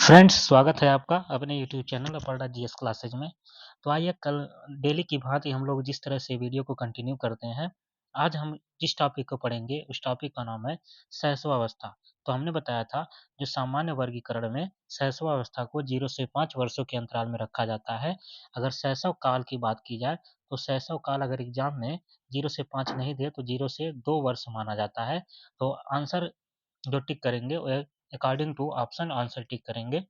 Friends, स्वागत है आपका अपने YouTube channel Aparna GS classes में। तो आइए कल डेली की भांति हम लोग जिस तरह से वीडियो को कंटिन्यू करते हैं, आज हम जिस टॉपिक को पढ़ेंगे उस टॉपिक का नाम है शैशवावस्था। तो हमने बताया था जो सामान्य वर्गीकरण में शैशवावस्था को 0 से 5 वर्षों के अंतराल में रखा जाता है। अगर शैशव काल की बात की जाए तो शैशव काल अगर एग्जाम में 0 से 5 नहीं दे तो 0 से 2 वर्ष माना जाता है। तो आंसर जो टिक करेंगे वो according to option answer tick करेंगे।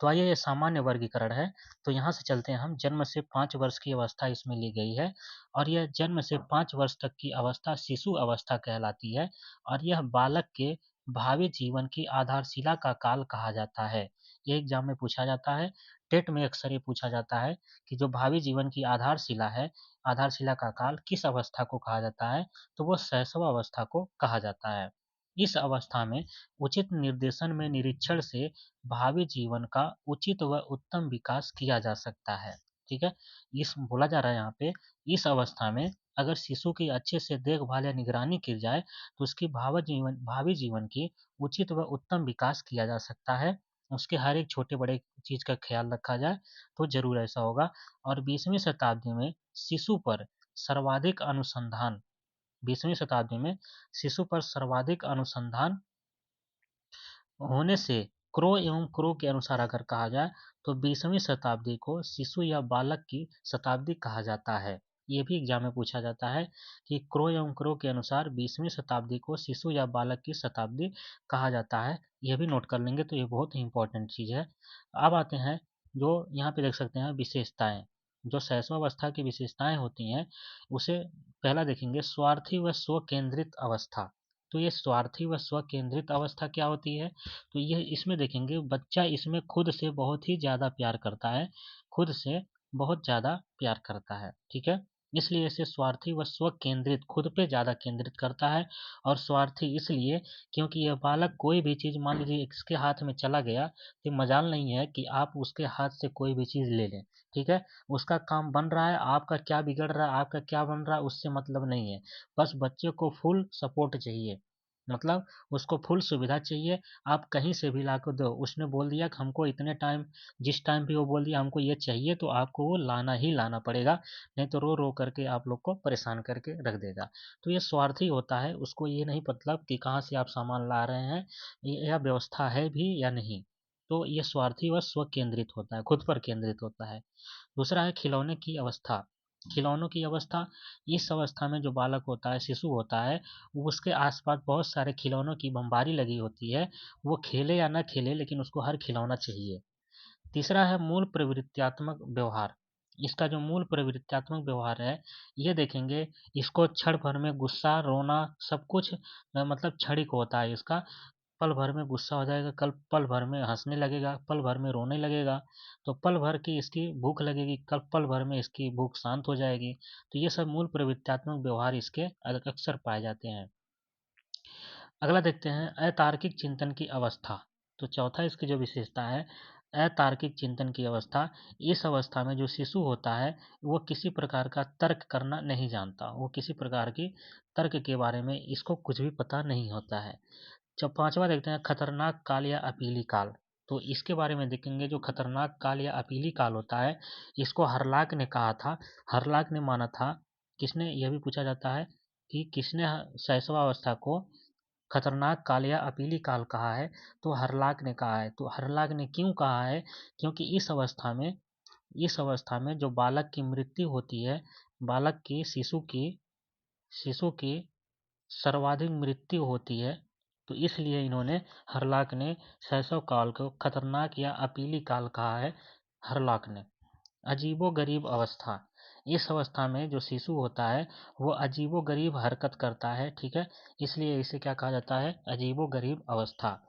तो आइए ये सामान्य वर्गीकरण है। तो यहाँ से चलते हैं हम। जन्म से 5 वर्ष की अवस्था इसमें ली गई है और यह जन्म से 5 वर्ष तक की अवस्था शिशु अवस्था कहलाती है और यह बालक के भावी जीवन की आधारशिला का काल कहा जाता है। ये एग्जाम में पूछा जाता है। टेट में अक्सर ये पूछा जाता है कि जो भावी जीवन की आधारशिला है, आधारशिला का काल किस अवस्था को कहा जाता है, तो वो शैशवावस्था को कहा जाता है। इस अवस्था में उचित निर्देशन में निरीक्षण से भावी जीवन का उचित व उत्तम विकास किया जा सकता है। ठीक है, इस बोला जा रहा है यहाँ पे, इस अवस्था में अगर शिशु की अच्छे से देखभाल या निगरानी की जाए तो उसकी भावी जीवन की उचित व उत्तम विकास किया जा सकता है। उसके हर एक छोटे बड़े चीज का ख्याल रखा जाए तो जरूर ऐसा होगा। और 20वीं शताब्दी में शिशु पर सर्वाधिक अनुसंधान 20वीं शताब्दी में शिशु पर सर्वाधिक अनुसंधान होने से क्रो एवं क्रो के अनुसार अगर कहा जाए तो 20वीं शताब्दी को शिशु या बालक की शताब्दी कहा जाता है। ये भी एग्जाम में पूछा जाता है कि क्रो एवं क्रो के अनुसार 20वीं शताब्दी को शिशु या बालक की शताब्दी कहा जाता है। यह भी नोट कर लेंगे तो ये बहुत ही इंपॉर्टेंट चीज है। अब आते हैं जो यहाँ पे देख सकते हैं विशेषताएं। जो शैशवावस्था की विशेषताएं होती हैं उसे पहला देखेंगे, स्वार्थी व स्व केंद्रित अवस्था। तो ये स्वार्थी व स्व केंद्रित अवस्था क्या होती है, तो ये इसमें देखेंगे बच्चा इसमें खुद से बहुत ही ज़्यादा प्यार करता है, खुद से बहुत ज़्यादा प्यार करता है। ठीक है, इसलिए इसे स्वार्थी व स्व केंद्रित, खुद पे ज़्यादा केंद्रित करता है। और स्वार्थी इसलिए क्योंकि यह बालक कोई भी चीज़ मान लीजिए इसके हाथ में चला गया तो मजाल नहीं है कि आप उसके हाथ से कोई भी चीज़ ले लें। ठीक है, उसका काम बन रहा है, आपका क्या बिगड़ रहा है, आपका क्या बन रहा है उससे मतलब नहीं है। बस बच्चे को फुल सपोर्ट चाहिए, मतलब उसको फुल सुविधा चाहिए। आप कहीं से भी ला कर दो, उसने बोल दिया कि हमको इतने टाइम, जिस टाइम भी वो बोल दिया हमको ये चाहिए तो आपको वो लाना ही लाना पड़ेगा, नहीं तो रो रो करके आप लोग को परेशान करके रख देगा। तो ये स्वार्थी होता है, उसको ये नहीं मतलब कि कहाँ से आप सामान ला रहे हैं, यह व्यवस्था है भी या नहीं। तो ये स्वार्थी व स्व केंद्रित होता है, खुद पर केंद्रित होता है। दूसरा है खिलौने की अवस्था। खिलौनों की अवस्था, इस अवस्था में जो बालक होता है, शिशु होता है, उसके आसपास बहुत सारे खिलौनों की बमबारी लगी होती है। वो खेले या ना खेले लेकिन उसको हर खिलौना चाहिए। तीसरा है मूल प्रवृत्त्यात्मक व्यवहार। इसका जो मूल प्रवृत्त्यात्मक व्यवहार है, ये देखेंगे, इसको क्षण भर में गुस्सा, रोना सब कुछ मतलब क्षणिक होता है इसका। पल भर में गुस्सा हो जाएगा, कल पल भर में हंसने लगेगा, पल भर में रोने लगेगा। तो पल भर की इसकी भूख लगेगी, कल पल भर में इसकी भूख शांत हो जाएगी। तो ये सब मूल प्रवृत्त्यात्मक व्यवहार इसके अक्सर पाए जाते हैं। अगला देखते हैं अतार्किक चिंतन की अवस्था। तो चौथा इसकी जो विशेषता है, अतार्किक चिंतन की अवस्था। इस अवस्था में जो शिशु होता है वो किसी प्रकार का तर्क करना नहीं जानता, वो किसी प्रकार की तर्क के बारे में इसको कुछ भी पता नहीं होता है। जब पांचवा देखते हैं खतरनाक काल या अपीली काल। तो इसके बारे में देखेंगे, जो खतरनाक काल या अपीली काल होता है इसको हरलाक ने कहा था। हरलाक ने माना था, किसने, यह भी पूछा जाता है कि किसने शैशवावस्था को खतरनाक काल या अपीली काल कहा है, तो हरलाक ने कहा है। तो हरलाक ने क्यों कहा है, क्योंकि इस अवस्था में जो बालक की मृत्यु होती है, बालक की शिशु की सर्वाधिक मृत्यु होती है। तो इसलिए इन्होंने, हरलाक ने शैशव काल को खतरनाक या अपीली काल कहा है, हरलाक ने। अजीबो-गरीब अवस्था। इस अवस्था में जो शिशु होता है वो अजीबो-गरीब हरकत करता है। ठीक है, इसलिए इसे क्या कहा जाता है, अजीबो-गरीब अवस्था।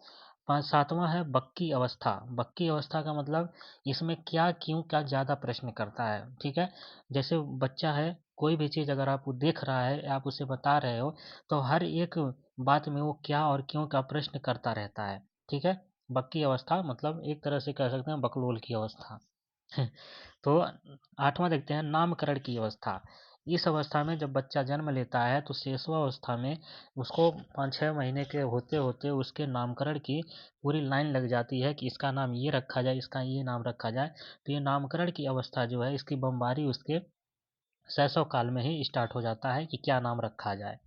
सातवां है बक्की अवस्था। बक्की अवस्था का मतलब इसमें क्या क्यों का ज्यादा प्रश्न करता है। ठीक है, जैसे बच्चा है, कोई भी चीज अगर आप देख रहा है, आप उसे बता रहे हो, तो हर एक बात में वो क्या और क्यों का प्रश्न करता रहता है। ठीक है, बक्की अवस्था मतलब एक तरह से कह सकते हैं बकलोल की अवस्था। तो आठवां देखते हैं नामकरण की अवस्था। इस अवस्था में जब बच्चा जन्म लेता है तो शिशुअवस्था में उसको 5-6 महीने के होते होते उसके नामकरण की पूरी लाइन लग जाती है कि इसका नाम ये रखा जाए, इसका ये नाम रखा जाए। तो ये नामकरण की अवस्था जो है, इसकी बमबारी उसके शैशव काल में ही स्टार्ट हो जाता है कि क्या नाम रखा जाए।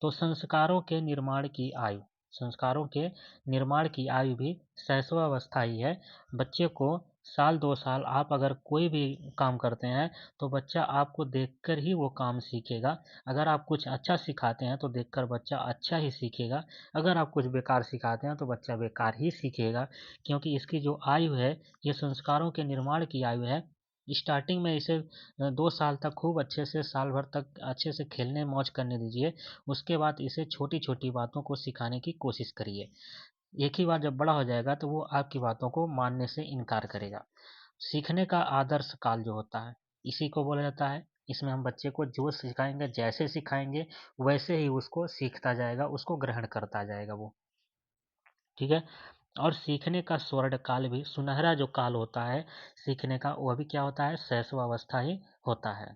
तो संस्कारों के निर्माण की आयु, संस्कारों के निर्माण की आयु भी शैशवावस्था ही है। बच्चे को साल 2 साल आप अगर कोई भी काम करते हैं तो बच्चा आपको देखकर ही वो काम सीखेगा। अगर आप कुछ अच्छा सिखाते हैं तो देखकर बच्चा अच्छा ही सीखेगा। अगर आप कुछ बेकार सिखाते हैं तो बच्चा बेकार ही सीखेगा, क्योंकि इसकी जो आयु है ये संस्कारों के निर्माण की आयु है। स्टार्टिंग में इसे 2 साल तक खूब अच्छे से, साल भर तक अच्छे से खेलने मौज करने दीजिए। उसके बाद इसे छोटी छोटी बातों को सिखाने की कोशिश करिए। एक ही बार जब बड़ा हो जाएगा तो वो आपकी बातों को मानने से इनकार करेगा। सीखने का आदर्श काल जो होता है इसी को बोला जाता है। इसमें हम बच्चे को जो सिखाएंगे, जैसे सिखाएंगे वैसे ही उसको सीखता जाएगा, उसको ग्रहण करता जाएगा वो। ठीक है। और सीखने का स्वर्ण काल भी, सुनहरा जो काल होता है सीखने का, वह भी क्या होता है, शैशवावस्था ही होता है।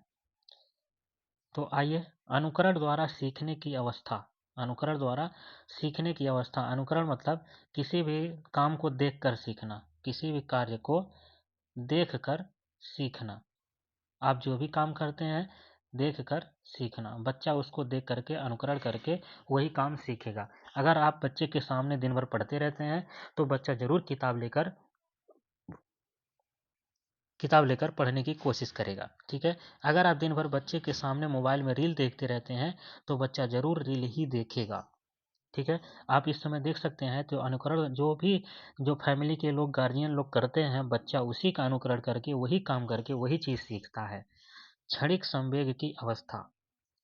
तो आइए, अनुकरण द्वारा सीखने की अवस्था। अनुकरण द्वारा सीखने की अवस्था, अनुकरण मतलब किसी भी काम को देखकर सीखना, किसी भी कार्य को देखकर सीखना। आप जो भी काम करते हैं देखकर सीखना, बच्चा उसको देख करके, अनुकरण करके वही काम सीखेगा। अगर आप बच्चे के सामने दिन भर पढ़ते रहते हैं तो बच्चा जरूर किताब लेकर पढ़ने की कोशिश करेगा। ठीक है। अगर आप दिन भर बच्चे के सामने मोबाइल में रील देखते रहते हैं तो बच्चा जरूर रील ही देखेगा। ठीक है। आप इस समय देख सकते हैं तो अनुकरण जो भी, जो फैमिली के लोग, गार्जियन लोग करते हैं, बच्चा उसी का अनुकरण करके, वही काम करके वही चीज सीखता है। क्षणिक संवेग की अवस्था,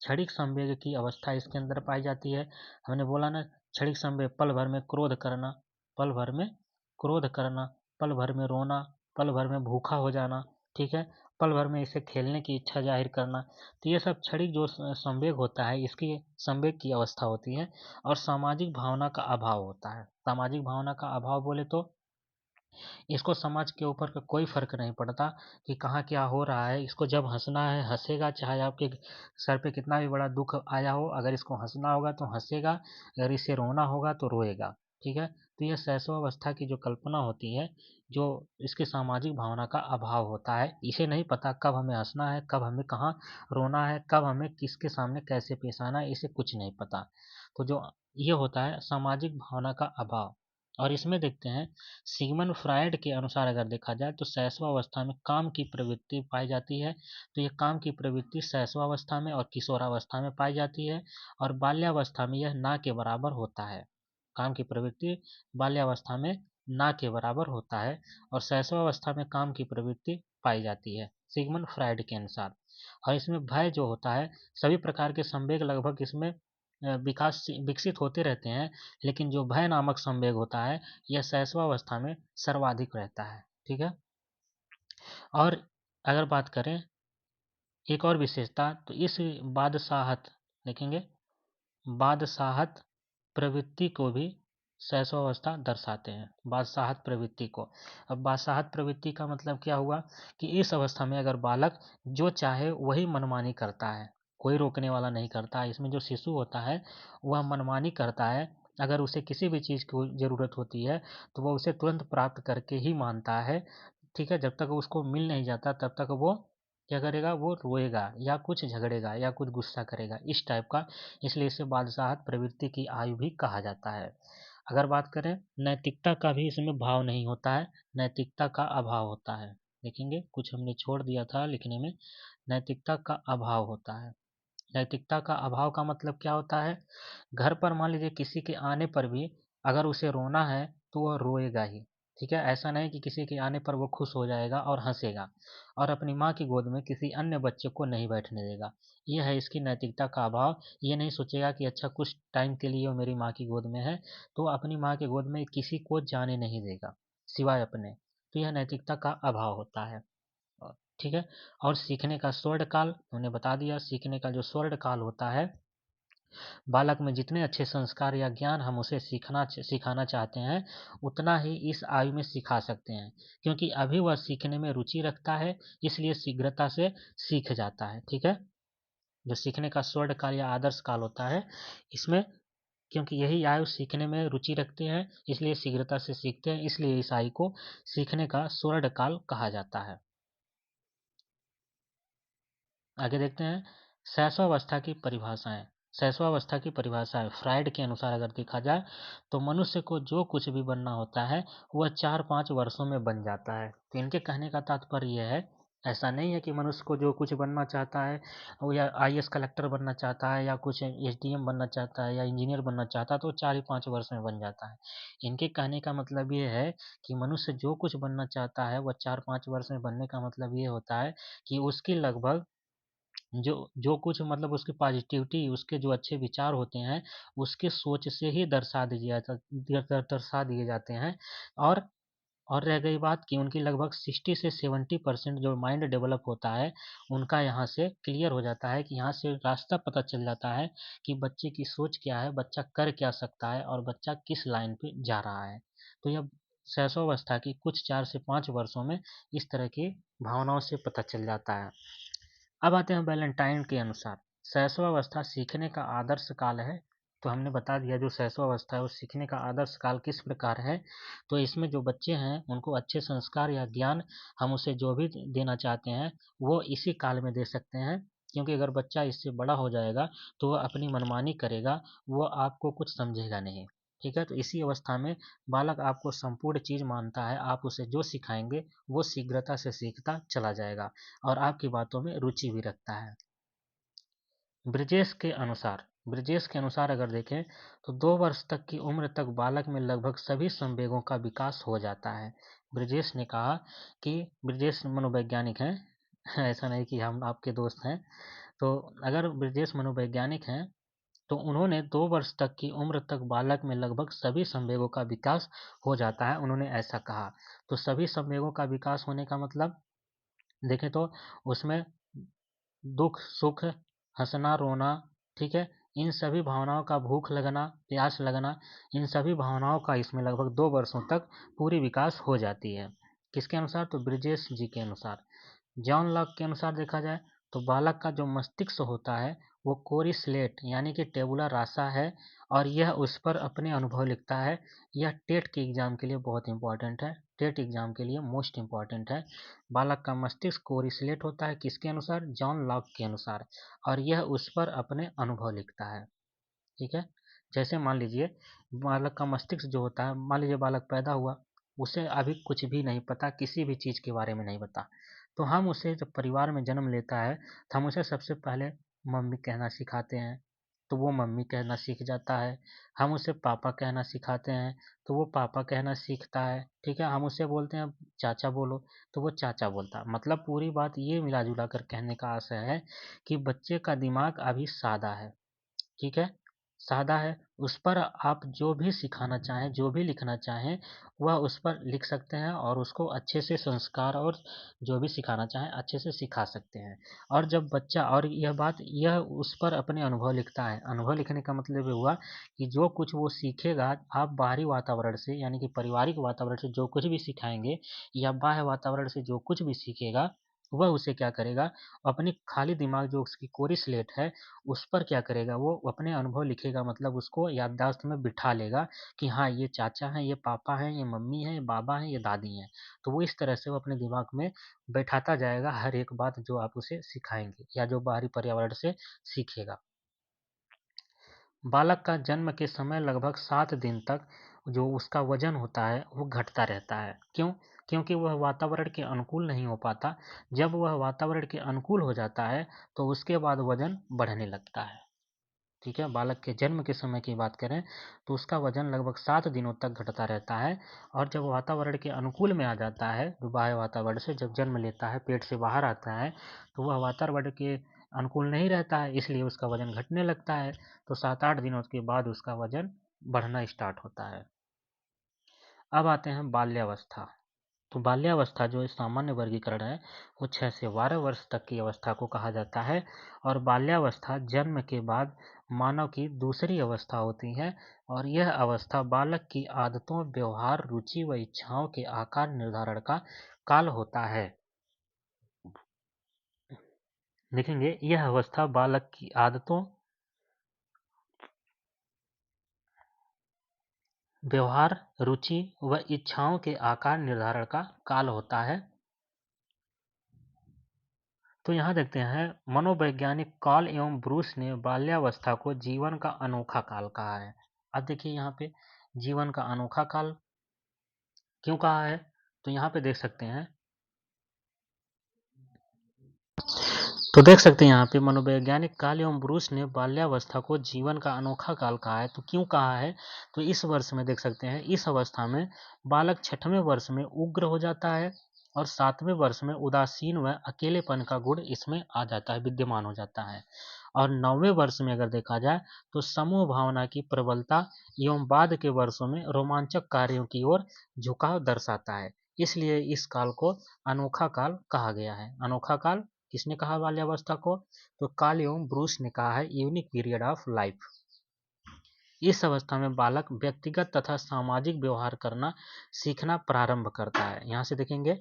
क्षणिक संवेग की अवस्था इसके अंदर पाई जाती है। हमने बोला ना, क्षणिक संवेग, पल भर में क्रोध करना, पल भर में क्रोध करना, पल भर में रोना, पल भर में भूखा हो जाना। ठीक है। पल भर में इसे खेलने की इच्छा जाहिर करना। तो ये सब क्षणिक जो संवेग होता है, इसकी संवेग की अवस्था होती है। और सामाजिक भावना का अभाव होता है। सामाजिक भावना का अभाव बोले तो इसको समाज के ऊपर का कोई फर्क नहीं पड़ता कि कहाँ क्या हो रहा है। इसको जब हंसना है हंसेगा, चाहे आपके सर पे कितना भी बड़ा दुख आया हो, अगर इसको हंसना होगा तो हंसेगा, अगर इसे रोना होगा तो रोएगा। ठीक है। तो यह शैशवावस्था की जो कल्पना होती है, जो इसकी सामाजिक भावना का अभाव होता है, इसे नहीं पता कब हमें हंसना है, कब हमें कहाँ रोना है, कब हमें किसके सामने कैसे पेश आना है, इसे कुछ नहीं पता। तो जो ये होता है सामाजिक भावना का अभाव। और इसमें देखते हैं, सिगमंड फ्रायड के अनुसार अगर देखा जाए तो शैशवावस्था में काम की प्रवृत्ति पाई जाती है। तो ये काम की प्रवृत्ति शैशवावस्था में और किशोरावस्था में पाई जाती है। और बाल्यावस्था में यह ना के बराबर होता है। काम की प्रवृत्ति बाल्यावस्था में ना के बराबर होता है और शैशवावस्था में काम की प्रवृत्ति पाई जाती है, सिगमंड फ्रायड के अनुसार। और इसमें भय जो होता है, सभी प्रकार के संवेग लगभग इसमें विकास विकसित होते रहते हैं, लेकिन जो भय नामक संवेग होता है यह शैशवावस्था में सर्वाधिक रहता है। ठीक है। और अगर बात करें एक और विशेषता, तो इस बादशाहत देखेंगे, बादशाहत प्रवृत्ति को भी शैशवावस्था दर्शाते हैं, बादशाहत प्रवृत्ति को। अब बादशाहत प्रवृत्ति का मतलब क्या हुआ कि इस अवस्था में अगर बालक जो चाहे वही मनमानी करता है, कोई रोकने वाला नहीं करता है। इसमें जो शिशु होता है वह मनमानी करता है। अगर उसे किसी भी चीज़ की ज़रूरत होती है तो वह उसे तुरंत प्राप्त करके ही मानता है। ठीक है। जब तक उसको मिल नहीं जाता तब तक वो क्या करेगा, वो रोएगा या कुछ झगड़ेगा या कुछ गुस्सा करेगा, इस टाइप का। इसलिए इसे बादशाहत प्रवृत्ति की आयु भी कहा जाता है। अगर बात करें नैतिकता का भी इसमें भाव नहीं होता है, नैतिकता का अभाव होता है। देखेंगे कुछ हमने छोड़ दिया था लिखने में, नैतिकता का अभाव होता है। नैतिकता का अभाव का मतलब क्या होता है, घर पर मान लीजिए किसी के आने पर भी अगर उसे रोना है तो वह रोएगा ही। ठीक है। ऐसा नहीं कि किसी के आने पर वो खुश हो जाएगा और हंसेगा, और अपनी माँ की गोद में किसी अन्य बच्चे को नहीं बैठने देगा। यह है इसकी नैतिकता का अभाव। ये नहीं सोचेगा कि अच्छा कुछ टाइम के लिए वो मेरी माँ की गोद में है, तो अपनी माँ की गोद में किसी को जाने नहीं देगा सिवाय अपने। तो यह नैतिकता का अभाव होता है। ठीक है। और सीखने का स्वर्ण काल हमने बता दिया, सीखने का जो स्वर्ण काल होता है, बालक में जितने अच्छे संस्कार या ज्ञान हम उसे सिखाना चाहते हैं उतना ही इस आयु में सिखा सकते हैं, क्योंकि अभी वह सीखने में रुचि रखता है, इसलिए शीघ्रता से सीख जाता है। ठीक है। जो सीखने का स्वर्ण काल या आदर्श काल होता है, इसमें क्योंकि यही आयु सीखने में रुचि रखते हैं, इसलिए शीघ्रता से सीखते हैं, इसलिए इस आयु को सीखने का स्वर्ण काल कहा जाता है। आगे देखते हैं शैशवावस्था की परिभाषाएं। शैशवावस्था की परिभाषा फ्राइड के अनुसार अगर देखा जाए तो मनुष्य को जो कुछ भी बनना होता है वह 4-5 वर्षों में बन जाता है। तो इनके कहने का तात्पर्य यह है, ऐसा नहीं है कि मनुष्य को जो कुछ बनना चाहता है वो या आईएएस कलेक्टर बनना चाहता है या कुछ एसडीएम बनना चाहता है या इंजीनियर बनना चाहता है तो 4 ही 5 वर्ष में बन जाता है। इनके कहने का मतलब ये है कि मनुष्य जो कुछ बनना चाहता है वह 4-5 वर्ष में बनने का मतलब ये होता है कि उसकी लगभग जो जो कुछ मतलब उसकी पॉजिटिविटी, उसके जो अच्छे विचार होते हैं, उसके सोच से ही दर्शा दिए जाते हैं। और और रह गई बात कि उनकी लगभग 60 से 70% जो माइंड डेवलप होता है, उनका यहाँ से क्लियर हो जाता है कि यहाँ से रास्ता पता चल जाता है कि बच्चे की सोच क्या है, बच्चा कर क्या सकता है और बच्चा किस लाइन पे जा रहा है। तो यह शैशवावस्था की कुछ 4 से 5 वर्षों में इस तरह की भावनाओं से पता चल जाता है। अब आते हैं वैलेंटाइन के अनुसार शैशवावस्था सीखने का आदर्श काल है। तो हमने बता दिया जो शैशवावस्था है वो सीखने का आदर्श काल किस प्रकार है। तो इसमें जो बच्चे हैं उनको अच्छे संस्कार या ज्ञान हम उसे जो भी देना चाहते हैं वो इसी काल में दे सकते हैं, क्योंकि अगर बच्चा इससे बड़ा हो जाएगा तो वह अपनी मनमानी करेगा, वो आपको कुछ समझेगा नहीं। ठीक है, तो इसी अवस्था में बालक आपको संपूर्ण चीज मानता है, आप उसे जो सिखाएंगे वो शीघ्रता से सीखता चला जाएगा और आपकी बातों में रुचि भी रखता है। ब्रिजेश के अनुसार अगर देखें तो 2 वर्ष तक की उम्र तक बालक में लगभग सभी संवेगों का विकास हो जाता है। ब्रिजेश ने कहा कि ब्रिजेश मनोवैज्ञानिक हैं, ऐसा नहीं कि हम आपके दोस्त हैं। तो अगर ब्रिजेश मनोवैज्ञानिक हैं तो उन्होंने 2 वर्ष तक की उम्र तक बालक में लगभग सभी संवेगों का विकास हो जाता है, उन्होंने ऐसा कहा। तो सभी संवेगों का विकास होने का मतलब देखें तो उसमें दुख सुख, हंसना रोना, ठीक है, इन सभी भावनाओं का, भूख लगना, प्यास लगना, इन सभी भावनाओं का इसमें लगभग 2 वर्षों तक पूरी विकास हो जाती है। किसके अनुसार? तो ब्रिजेश जी के अनुसार। जॉन लॉक के अनुसार देखा जाए तो बालक का जो मस्तिष्क होता है वो कोरी स्लेट यानी कि टेबुला रासा है और यह उस पर अपने अनुभव लिखता है। यह टेट के एग्जाम के लिए बहुत इंपॉर्टेंट है, टेट एग्जाम के लिए मोस्ट इंपॉर्टेंट है। बालक का मस्तिष्क कोरी स्लेट होता है, किसके अनुसार? जॉन लॉक के अनुसार, और यह उस पर अपने अनुभव लिखता है। ठीक है, जैसे मान लीजिए बालक का मस्तिष्क जो होता है, मान लीजिए बालक पैदा हुआ, उसे अभी कुछ भी नहीं पता, किसी भी चीज़ के बारे में नहीं पता। तो हम उसे जब परिवार में जन्म लेता है तो हम उसे सबसे पहले मम्मी कहना सिखाते हैं, तो वो मम्मी कहना सीख जाता है। हम उसे पापा कहना सिखाते हैं तो वो पापा कहना सीखता है। ठीक है, हम उसे बोलते हैं चाचा बोलो तो वो चाचा बोलता है। मतलब पूरी बात ये मिला जुला कर कहने का आशय है कि बच्चे का दिमाग अभी सादा है। ठीक है, सादा है, उस पर आप जो भी सिखाना चाहें, जो भी लिखना चाहें, वह उस पर लिख सकते हैं और उसको अच्छे से संस्कार और जो भी सिखाना चाहें अच्छे से सिखा सकते हैं। और जब बच्चा, और यह बात, यह उस पर अपने अनुभव लिखता है। अनुभव लिखने का मतलब ये हुआ कि जो कुछ वो सीखेगा आप बाहरी वातावरण से यानी कि पारिवारिक वातावरण से जो कुछ भी सिखाएंगे या बाह्य वातावरण से जो कुछ भी सीखेगा वह उसे क्या करेगा, अपनी खाली दिमाग जो उसकी कोरी स्लेट है उस पर क्या करेगा, वो अपने अनुभव लिखेगा, मतलब उसको याददाश्त में बिठा लेगा कि हाँ ये चाचा हैं, ये पापा हैं, ये मम्मी हैं, ये बाबा हैं, ये दादी हैं। तो वो इस तरह से वो अपने दिमाग में बैठाता जाएगा हर एक बात जो आप उसे सिखाएंगे या जो बाहरी पर्यावरण से सीखेगा। बालक का जन्म के समय लगभग 7 दिन तक जो उसका वजन होता है वो घटता रहता है। क्यों? क्योंकि वह वातावरण के अनुकूल नहीं हो पाता। जब वह वातावरण के अनुकूल हो जाता है तो उसके बाद वजन बढ़ने लगता है। ठीक है, बालक के जन्म के समय की बात करें तो उसका वजन लगभग 7 दिनों तक घटता रहता है और जब वातावरण के अनुकूल में आ जाता है, जो बाह्य वातावरण से जब जन्म लेता है, पेट से बाहर आता है, तो वह वातावरण के अनुकूल नहीं रहता है, इसलिए उसका वजन घटने लगता है। तो 7-8 दिनों के बाद उसका वजन बढ़ना स्टार्ट होता है। अब आते हैं बाल्यावस्था। तो बाल्यावस्था जो सामान्य वर्गीकरण है वो 6 से 12 वर्ष तक की अवस्था को कहा जाता है और बाल्यावस्था जन्म के बाद मानव की दूसरी अवस्था होती है और यह अवस्था बालक की आदतों, व्यवहार, रुचि व इच्छाओं के आकार निर्धारण का काल होता है। देखेंगे यह अवस्था बालक की आदतों, व्यवहार, रुचि व इच्छाओं के आकार निर्धारण का काल होता है। तो यहाँ देखते हैं मनोवैज्ञानिक कार्ल एवं ब्रूस ने बाल्यावस्था को जीवन का अनोखा काल कहा है। अब देखिए यहाँ पे जीवन का अनोखा काल क्यों कहा है, तो यहाँ पे देख सकते हैं, तो देख सकते हैं यहाँ पे मनोवैज्ञानिक कार्ल एवं ब्रूस ने बाल्यावस्था को जीवन का अनोखा काल कहा है। तो क्यों कहा है, तो इस वर्ष में देख सकते हैं इस अवस्था में बालक छठवें वर्ष में उग्र हो जाता है और सातवें वर्ष में उदासीन व अकेलेपन का गुण इसमें आ जाता है, विद्यमान हो जाता है। और नौवें वर्ष में अगर देखा जाए तो समूह भावना की प्रबलता एवं बाद के वर्षों में रोमांचक कार्यों की ओर झुकाव दर्शाता है। इसलिए इस काल को अनोखा काल कहा गया है। अनोखा काल किसने कहा बाल्यावस्था को, तो कार्ल एवं ब्रूस ने कहा है यूनिक पीरियड ऑफ लाइफ। इस अवस्था में बालक व्यक्तिगत तथा सामाजिक व्यवहार करना सीखना प्रारंभ करता है। यहाँ से देखेंगे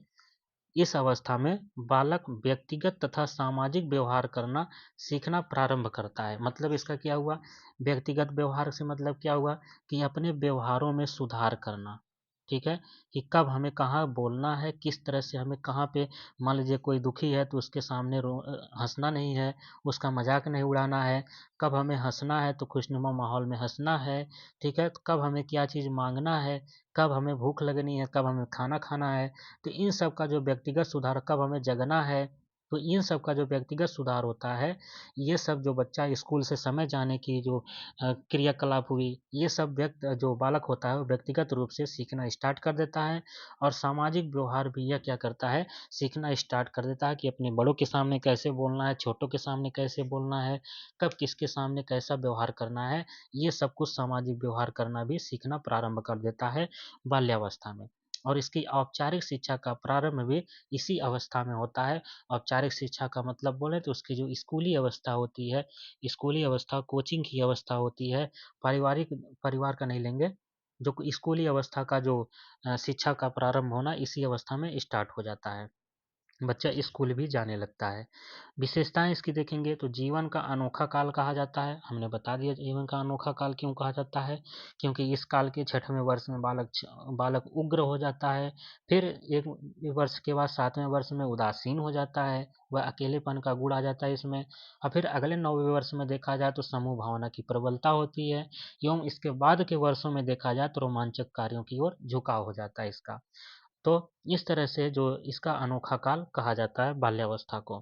इस अवस्था में बालक व्यक्तिगत तथा सामाजिक व्यवहार करना सीखना प्रारंभ करता है। मतलब इसका क्या हुआ, व्यक्तिगत व्यवहार से मतलब क्या हुआ कि अपने व्यवहारों में सुधार करना, ठीक है, कि कब हमें कहाँ बोलना है, किस तरह से हमें कहाँ पे, मान लीजिए कोई दुखी है तो उसके सामने हंसना नहीं है, उसका मजाक नहीं उड़ाना है, कब हमें हंसना है तो खुशनुमा माहौल में हंसना है, ठीक है, तो कब हमें क्या चीज़ मांगना है, कब हमें भूख लगनी है, कब हमें खाना खाना है, तो इन सब का जो व्यक्तिगत सुधार, कब हमें जगना है, तो इन सब का जो व्यक्तिगत सुधार होता है, ये सब जो बच्चा स्कूल से समय जाने की जो क्रियाकलाप हुई, ये सब जो बालक होता है वो व्यक्तिगत रूप से सीखना स्टार्ट कर देता है। और सामाजिक व्यवहार भी यह क्या करता है, सीखना स्टार्ट कर देता है कि अपने बड़ों के सामने कैसे बोलना है, छोटों के सामने कैसे बोलना है, कब किसके सामने कैसा व्यवहार करना है, ये सब कुछ सामाजिक व्यवहार करना भी सीखना प्रारंभ कर देता है बाल्यावस्था में। और इसकी औपचारिक शिक्षा का प्रारंभ भी इसी अवस्था में होता है। औपचारिक शिक्षा का मतलब बोले तो उसकी जो स्कूली अवस्था होती है, स्कूली अवस्था कोचिंग की अवस्था होती है, पारिवारिक परिवार का नहीं लेंगे, जो स्कूली अवस्था का जो शिक्षा का प्रारंभ होना इसी अवस्था में स्टार्ट हो जाता है, बच्चा स्कूल भी जाने लगता है। विशेषताएं इसकी देखेंगे तो जीवन का अनोखा काल कहा जाता है, हमने बता दिया जीवन का अनोखा काल क्यों कहा जाता है, क्योंकि इस काल के छठवें वर्ष में बालक उग्र हो जाता है, फिर एक वर्ष के बाद सातवें वर्ष में उदासीन हो जाता है, वह अकेलेपन का गुण आ जाता है इसमें, और फिर अगले नौवें वर्ष में देखा जाए तो समूह भावना की प्रबलता होती है, एवं इसके बाद के वर्षों में देखा जाए तो रोमांचक कार्यों की ओर झुकाव हो जाता है इसका। तो इस तरह से जो इसका अनोखा काल कहा जाता है बाल्यावस्था को।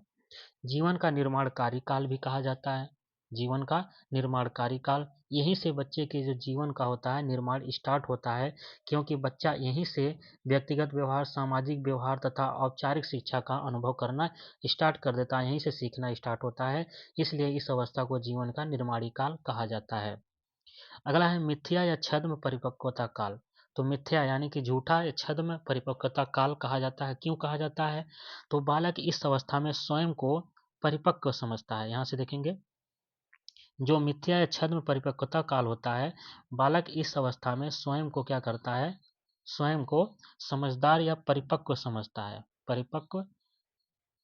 जीवन का निर्माणकारी काल भी कहा जाता है। जीवन का निर्माणकारी काल, यहीं से बच्चे के जो जीवन का होता है निर्माण स्टार्ट होता है, क्योंकि बच्चा यहीं से व्यक्तिगत व्यवहार, सामाजिक व्यवहार तथा औपचारिक शिक्षा का अनुभव करना स्टार्ट कर देता है, यहीं से सीखना स्टार्ट होता है, इसलिए इस अवस्था को जीवन का निर्माणी काल कहा जाता है। अगला है मिथ्या या छद्म परिपक्वता काल। तो मिथ्या यानी कि झूठा या छद्म परिपक्वता काल कहा जाता है। क्यों कहा जाता है, तो बालक इस अवस्था में स्वयं को परिपक्व समझता है। यहाँ से देखेंगे जो मिथ्या या छद्म परिपक्वता काल होता है, बालक इस अवस्था में स्वयं को क्या करता है, स्वयं को समझदार या परिपक्व समझता है, परिपक्व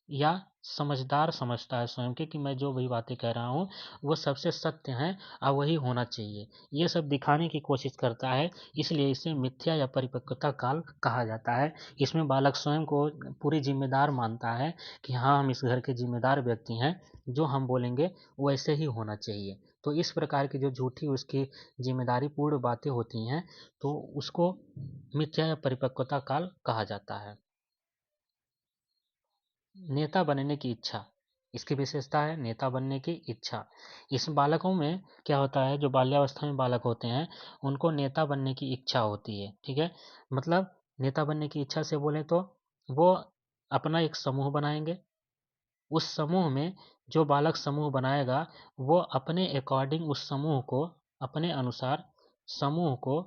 या समझदार समझता है स्वयं के, कि मैं जो भी बातें कह रहा हूँ वो सबसे सत्य हैं और वही होना चाहिए, ये सब दिखाने की कोशिश करता है, इसलिए इसे मिथ्या या परिपक्वता काल कहा जाता है। इसमें बालक स्वयं को पूरी जिम्मेदार मानता है कि हाँ हम इस घर के जिम्मेदार व्यक्ति हैं, जो हम बोलेंगे वैसे ही होना चाहिए। तो इस प्रकार की जो झूठी उसकी जिम्मेदारी पूर्ण बातें होती हैं, तो उसको मिथ्या या परिपक्वता काल कहा जाता है। नेता बनने की इच्छा, इसकी विशेषता है नेता बनने की इच्छा। इस बालकों में क्या होता है, जो बाल्यावस्था में बालक होते हैं उनको नेता बनने की इच्छा होती है, ठीक है, मतलब नेता बनने की इच्छा से बोले तो वो अपना एक समूह बनाएंगे, उस समूह में जो बालक समूह बनाएगा वो अपने अकॉर्डिंग उस समूह को, अपने अनुसार समूह को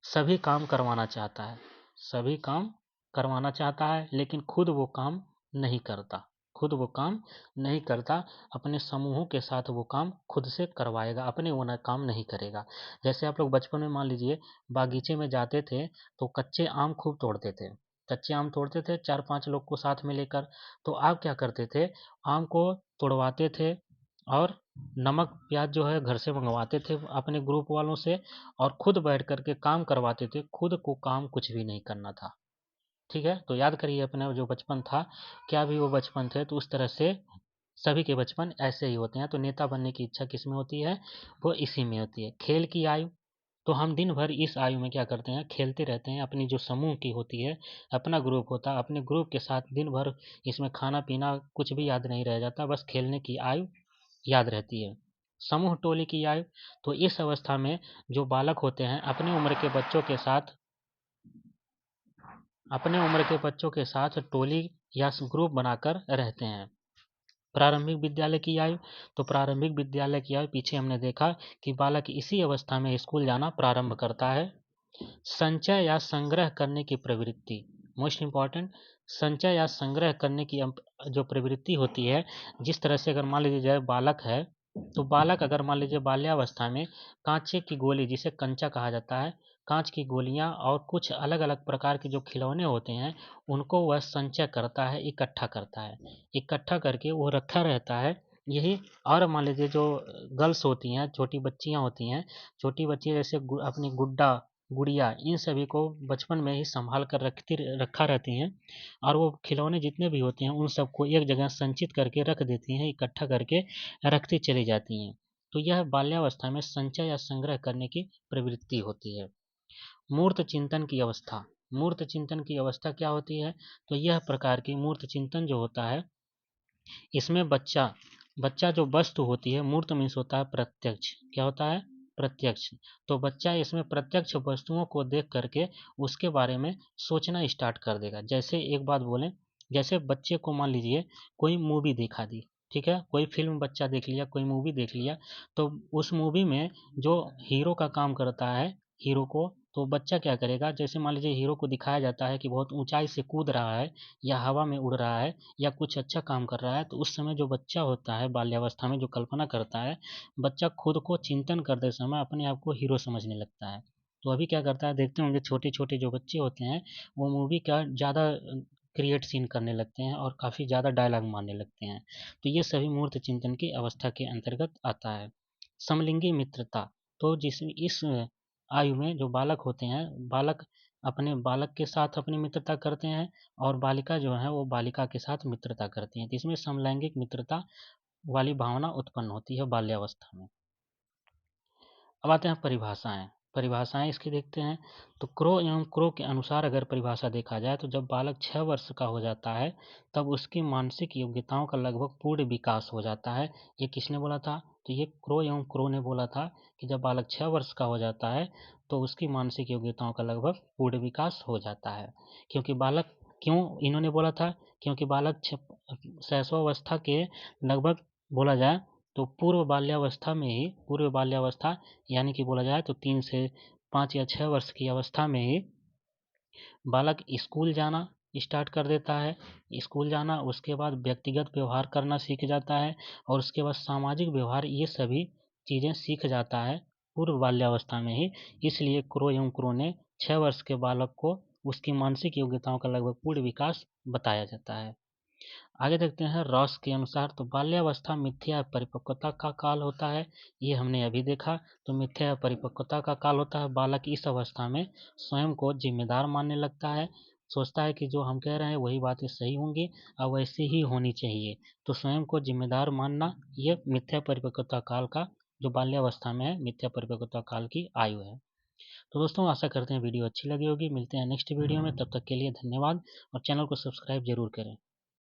सभी काम करवाना चाहता है, सभी काम करवाना चाहता है, लेकिन खुद वो काम नहीं करता, खुद वो काम नहीं करता, अपने समूहों के साथ वो काम खुद से करवाएगा, अपने वो काम नहीं करेगा। जैसे आप लोग बचपन में मान लीजिए बागीचे में जाते थे तो कच्चे आम खूब तोड़ते थे, कच्चे आम तोड़ते थे 4-5 लोग को साथ में लेकर। तो आप क्या करते थे, आम को तोड़वाते थे और नमक प्याज जो है घर से मंगवाते थे अपने ग्रुप वालों से, और खुद बैठ करके काम करवाते थे। खुद को काम कुछ भी नहीं करना था। ठीक है, तो याद करिए अपना जो बचपन था, क्या भी वो बचपन थे, तो उस तरह से सभी के बचपन ऐसे ही होते हैं। तो नेता बनने की इच्छा किसमें होती है, वो इसी में होती है। खेल की आयु, तो हम दिन भर इस आयु में क्या करते हैं, खेलते रहते हैं। अपनी जो समूह की होती है, अपना ग्रुप होता है, अपने ग्रुप के साथ दिन भर इसमें खाना पीना कुछ भी याद नहीं रह जाता, बस खेलने की आयु याद रहती है। समूह टोली की आयु, तो इस अवस्था में जो बालक होते हैं अपने उम्र के बच्चों के साथ टोली या ग्रुप बनाकर रहते हैं। प्रारंभिक विद्यालय की आयु, तो प्रारंभिक विद्यालय की आयु पीछे हमने देखा कि बालक इसी अवस्था में स्कूल जाना प्रारंभ करता है। संचय या संग्रह करने की प्रवृत्ति, मोस्ट इंपॉर्टेंट, संचय या संग्रह करने की जो प्रवृत्ति होती है, जिस तरह से अगर मान लीजिए जाए बालक है, तो बालक अगर मान लीजिए बाल्यावस्था में कांचे की गोली, जिसे कंचा कहा जाता है, कांच की गोलियां और कुछ अलग अलग प्रकार के जो खिलौने होते हैं, उनको वह संचय करता है, इकट्ठा करता है। इकट्ठा करके वो रखा रहता है। यही, और मान लीजिए जो गर्ल्स होती हैं, छोटी बच्चियां होती हैं, छोटी बच्ची जैसे अपनी गुड्डा गुड़िया, इन सभी को बचपन में ही संभाल कर रखा रहती हैं, और वो खिलौने जितने भी होते हैं उन सबको एक जगह संचित करके रख देती हैं, इकट्ठा करके रखती चली जाती हैं। तो यह बाल्यावस्था में संचय या संग्रह करने की प्रवृत्ति होती है। मूर्त चिंतन की अवस्था, मूर्त चिंतन की अवस्था क्या होती है, तो यह प्रकार की मूर्त चिंतन जो होता है, इसमें बच्चा बच्चा जो वस्तु होती है, मूर्त मीन्स होता है प्रत्यक्ष, क्या होता है, प्रत्यक्ष। तो बच्चा इसमें प्रत्यक्ष वस्तुओं को देख करके उसके बारे में सोचना स्टार्ट कर देगा। जैसे एक बात बोलें, जैसे बच्चे को मान लीजिए कोई मूवी दिखा दी, ठीक है, कोई फिल्म बच्चा देख लिया, कोई मूवी देख लिया, तो उस मूवी में जो हीरो का काम करता है, हीरो को, तो बच्चा क्या करेगा, जैसे मान लीजिए हीरो को दिखाया जाता है कि बहुत ऊंचाई से कूद रहा है, या हवा में उड़ रहा है, या कुछ अच्छा काम कर रहा है, तो उस समय जो बच्चा होता है बाल्यावस्था में जो कल्पना करता है, बच्चा खुद को चिंतन करते समय अपने आप को हीरो समझने लगता है। तो अभी क्या करता है, देखते होंगे छोटे छोटे जो बच्चे होते हैं, वो मूवी का ज़्यादा क्रिएट सीन करने लगते हैं और काफ़ी ज़्यादा डायलॉग मारने लगते हैं। तो ये सभी मूर्त चिंतन की अवस्था के अंतर्गत आता है। समलिंगी मित्रता, तो जिसमें इस आयु में जो बालक होते हैं, बालक अपने बालक के साथ अपनी मित्रता करते हैं, और बालिका जो है वो बालिका के साथ मित्रता करती हैं। तो इसमें समलैंगिक मित्रता वाली भावना उत्पन्न होती है बाल्यावस्था में। अब आते हैं परिभाषाएं, परिभाषाएं इसकी देखते हैं। तो क्रो एवं क्रो के अनुसार अगर परिभाषा देखा जाए, तो जब बालक 6 वर्ष का हो जाता है, तब उसकी मानसिक योग्यताओं का लगभग पूर्ण विकास हो जाता है। ये किसने बोला था, तो ये क्रो एवं क्रो ने बोला था कि जब बालक 6 वर्ष का हो जाता है, तो उसकी मानसिक योग्यताओं का लगभग पूर्ण विकास हो जाता है। क्योंकि बालक, क्यों इन्होंने बोला था, क्योंकि बालक शैशवावस्था के लगभग बोला जाए तो पूर्व बाल्यावस्था यानी कि बोला जाए तो 3 से 5 या 6 वर्ष की अवस्था में ही बालक स्कूल जाना स्टार्ट कर देता है। स्कूल जाना, उसके बाद व्यक्तिगत व्यवहार करना सीख जाता है, और उसके बाद सामाजिक व्यवहार, ये सभी चीज़ें सीख जाता है पूर्व बाल्यावस्था में ही। इसलिए क्रो एवं क्रो ने 6 वर्ष के बालक को उसकी मानसिक योग्यताओं का लगभग पूर्ण विकास बताया जाता है। आगे देखते हैं रॉस के अनुसार, तो बाल्यावस्था मिथ्या परिपक्वता का काल होता है। ये हमने अभी देखा, तो मिथ्या परिपक्वता का काल होता है। बालक इस अवस्था में स्वयं को जिम्मेदार मानने लगता है, सोचता है कि जो हम कह रहे हैं वही बातें सही होंगी और वैसे ही होनी चाहिए। तो स्वयं को जिम्मेदार मानना, ये मिथ्या परिपक्वता काल का जो बाल्यावस्था में है, मिथ्या परिपक्वता काल की आयु है। तो दोस्तों आशा करते हैं वीडियो अच्छी लगी होगी। मिलते हैं नेक्स्ट वीडियो में, तब तक के लिए धन्यवाद, और चैनल को सब्सक्राइब जरूर करें।